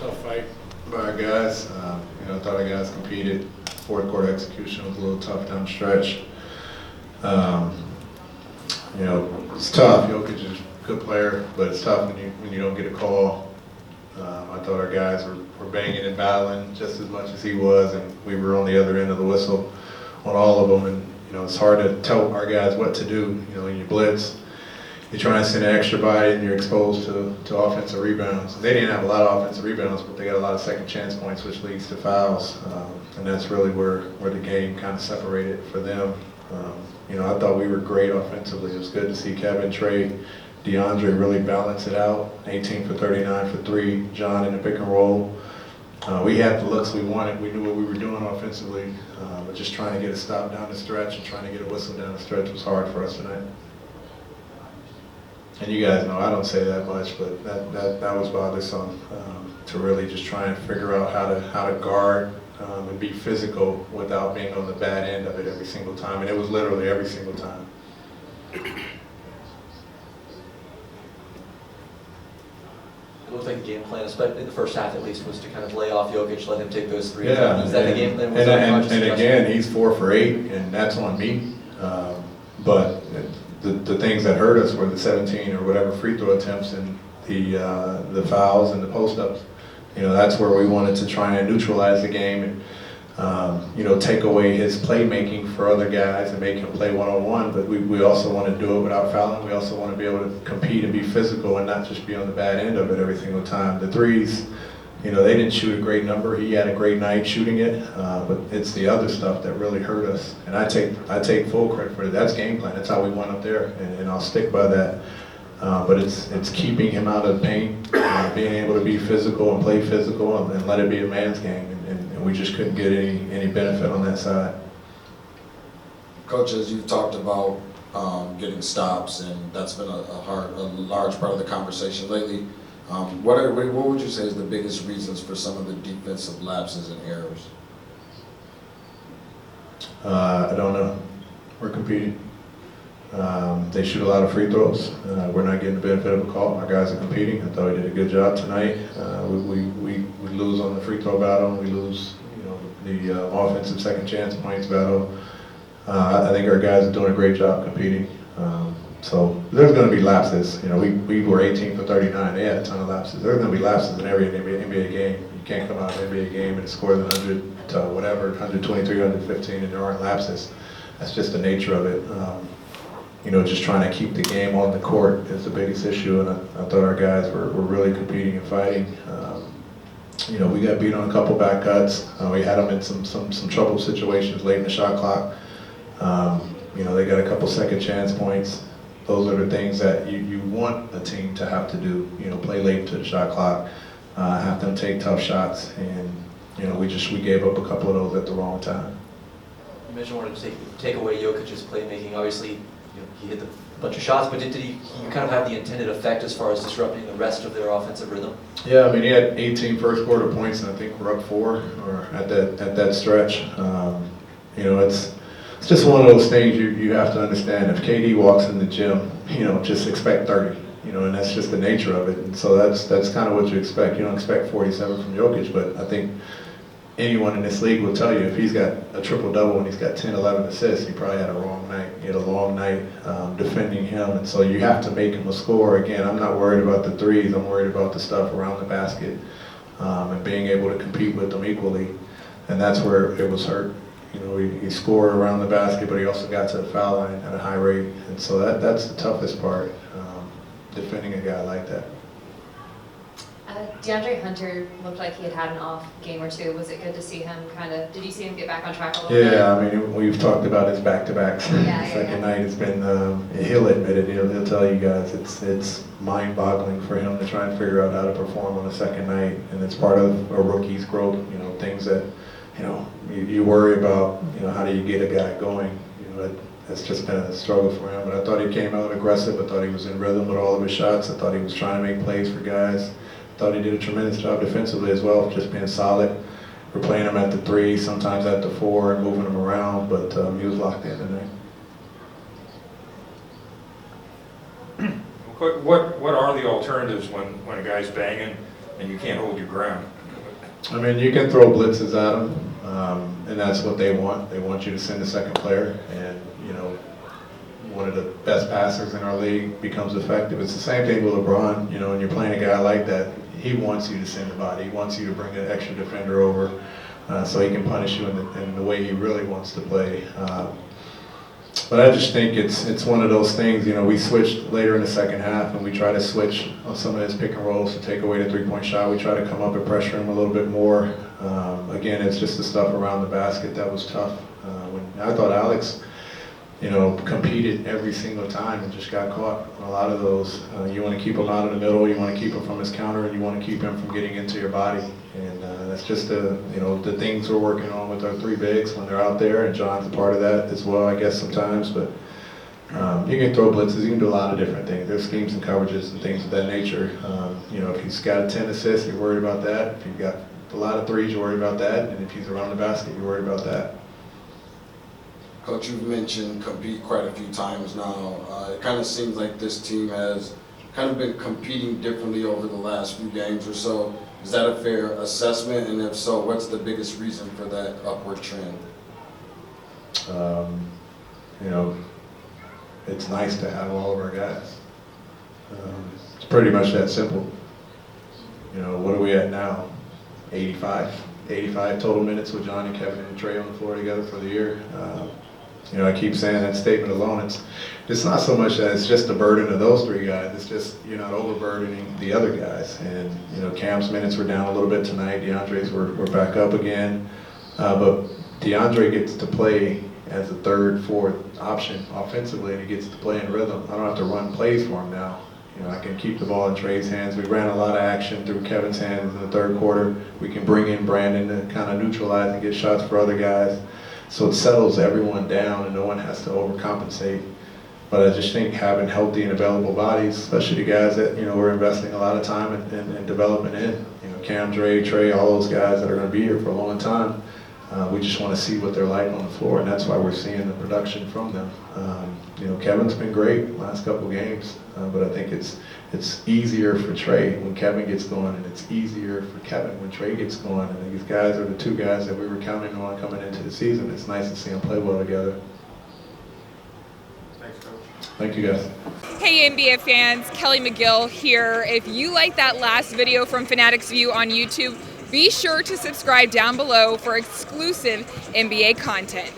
Tough fight by our guys. I thought our guys competed. Fourth quarter execution was a little tough down the stretch. It's tough. Jokic is a good player, but it's tough when you don't get a call. I thought our guys were banging and battling just as much as he was, and we were on the other end of the whistle on all of them. And it's hard to tell our guys what to do. When you blitz, you try and send an extra body, and you're exposed to offensive rebounds. They didn't have a lot of offensive rebounds, but they got a lot of second chance points, which leads to fouls. And that's really where the game kind of separated for them. I thought we were great offensively. It was good to see Kevin, Trey, DeAndre really balance it out. 18 for 39 for 3. John in the pick and roll. We had the looks we wanted. We knew what we were doing offensively, but just trying to get a stop down the stretch and trying to get a whistle down the stretch was hard for us tonight. And you guys know I don't say that much, but that was bothersome to really just try and figure out how to guard and be physical without being on the bad end of it every single time. And it was literally every single time. It looked like the game plan, especially in the first half at least, was to kind of lay off Jokic, let him take those three. Yeah, Is that the game plan? And again, he's 4 for 8, and that's on me. But the things that hurt us were the 17 or whatever free throw attempts and the fouls and the post-ups. That's where we wanted to try and neutralize the game and take away his playmaking for other guys and make him play one-on-one. But we also want to do it without fouling. We also want to be able to compete and be physical and not just be on the bad end of it every single time. The threes, they didn't shoot a great number. He had a great night shooting it, but it's the other stuff that really hurt us. And I take full credit for it. That's game plan. That's how we went up there, and I'll stick by that. But it's keeping him out of the paint, being able to be physical and play physical and let it be a man's game. And we just couldn't get any benefit on that side. Coach, as you've talked about getting stops, and that's been a large part of the conversation lately. What would you say is the biggest reasons for some of the defensive lapses and errors? I don't know. We're competing. They shoot a lot of free throws. We're not getting the benefit of a call. Our guys are competing. I thought we did a good job tonight. We lose on the free throw battle. We lose, the offensive second chance points battle. I think our guys are doing a great job competing. So there's going to be lapses. We were 18 for 39. They had a ton of lapses. There's going to be lapses in every NBA game. You can't come out of an NBA game and score the 100 to whatever, 123, 115, and there aren't lapses. That's just the nature of it. Just trying to keep the game on the court is the biggest issue, and I thought our guys were really competing and fighting. We got beat on a couple back cuts. We had them in some trouble situations late in the shot clock. They got a couple second chance points. Those are the things that you want a team to have to do. Play late to the shot clock, have them take tough shots, and we gave up a couple of those at the wrong time. You mentioned wanting to take away Jokic's playmaking. Obviously, he hit a bunch of shots, but did he kind of have the intended effect as far as disrupting the rest of their offensive rhythm? Yeah, he had 18 first quarter points, and I think we're up 4 or at that stretch. It's just one of those things you have to understand. If KD walks in the gym, just expect 30. And that's just the nature of it. And so that's kind of what you expect. You don't expect 47 from Jokic, but I think anyone in this league will tell you if he's got a triple-double and he's got 10, 11 assists, he probably had a wrong night. He had a long night defending him, and so you have to make him a scorer. Again, I'm not worried about the threes. I'm worried about the stuff around the basket and being able to compete with them equally, and that's where it was hurt. He scored around the basket, but he also got to the foul line at a high rate, and so that's the toughest part, defending a guy like that. DeAndre Hunter looked like he had an off game or two. Was it good to see him did you see him get back on track a little bit? Yeah, we've talked about his back-to-backs. Second night has been, he'll admit it, he'll tell you guys, it's mind-boggling for him to try and figure out how to perform on a second night, and it's part of a rookie's growth, things that, you worry about, how do you get a guy going, that's just been a struggle for him. But I thought he came out aggressive. I thought he was in rhythm with all of his shots. I thought he was trying to make plays for guys. I thought he did a tremendous job defensively as well, just being solid. We're playing him at the 3, sometimes at the 4, and moving him around, but he was locked in tonight. What are the alternatives when a guy's banging and you can't hold your ground. I mean, you can throw blitzes at them, and that's what they want. They want you to send a second player, and, you know, one of the best passers in our league becomes effective. It's the same thing with LeBron. You know, when you're playing a guy like that, he wants you to send the body. He wants you to bring an extra defender over so he can punish you in the way he really wants to play. But I just think it's one of those things, you know, we switched later in the second half and we try to switch on some of his pick and rolls to take away the three-point shot. We try to come up and pressure him a little bit more. Again, it's just the stuff around the basket that was tough. I thought Alex, you know, competed every single time and just got caught on a lot of those. You want to keep him out of the middle, you want to keep him from his counter, and you want to keep him from getting into your body. And that's just the things we're working on with our three bigs when they're out there, and John's a part of that as well, I guess, sometimes. But you can throw blitzes, you can do a lot of different things. There's schemes and coverages and things of that nature. You know, if he's got 10 assists, you're worried about that. If you've got a lot of threes, you're worried about that. And if he's around the basket, you're worried about that. Coach, you've mentioned compete quite a few times now. It kind of seems like this team has kind of been competing differently over the last few games or so. Is that a fair assessment? And if so, what's the biggest reason for that upward trend? You know, it's nice to have all of our guys. It's pretty much that simple. You know, what are we at now? 85 total minutes with John and Kevin and Trey on the floor together for the year. You know, I keep saying that statement alone. It's not so much that it's just the burden of those three guys. It's just you're not overburdening the other guys. And you know, Cam's minutes were down a little bit tonight. DeAndre's were back up again. But DeAndre gets to play as a third, fourth option offensively, and he gets to play in rhythm. I don't have to run plays for him now. You know, I can keep the ball in Trey's hands. We ran a lot of action through Kevin's hands in the third quarter. We can bring in Brandon to kind of neutralize and get shots for other guys. So it settles everyone down and no one has to overcompensate. But I just think having healthy and available bodies, especially the guys that, you know, we're investing a lot of time in development in, you know, Cam, Dre, Trey, all those guys that are going to be here for a long time. We just want to see what they're like on the floor, and that's why we're seeing the production from them. You know, Kevin's been great last couple games, but I think it's easier for Trey when Kevin gets going, and it's easier for Kevin when Trey gets going. And these guys are the two guys that we were counting on coming into the season. It's nice to see them play well together. Thanks, Coach. Thank you, guys. Hey NBA fans, Kelly McGill here. If you like that last video from Fanatics View on YouTube, be sure to subscribe down below for exclusive NBA content.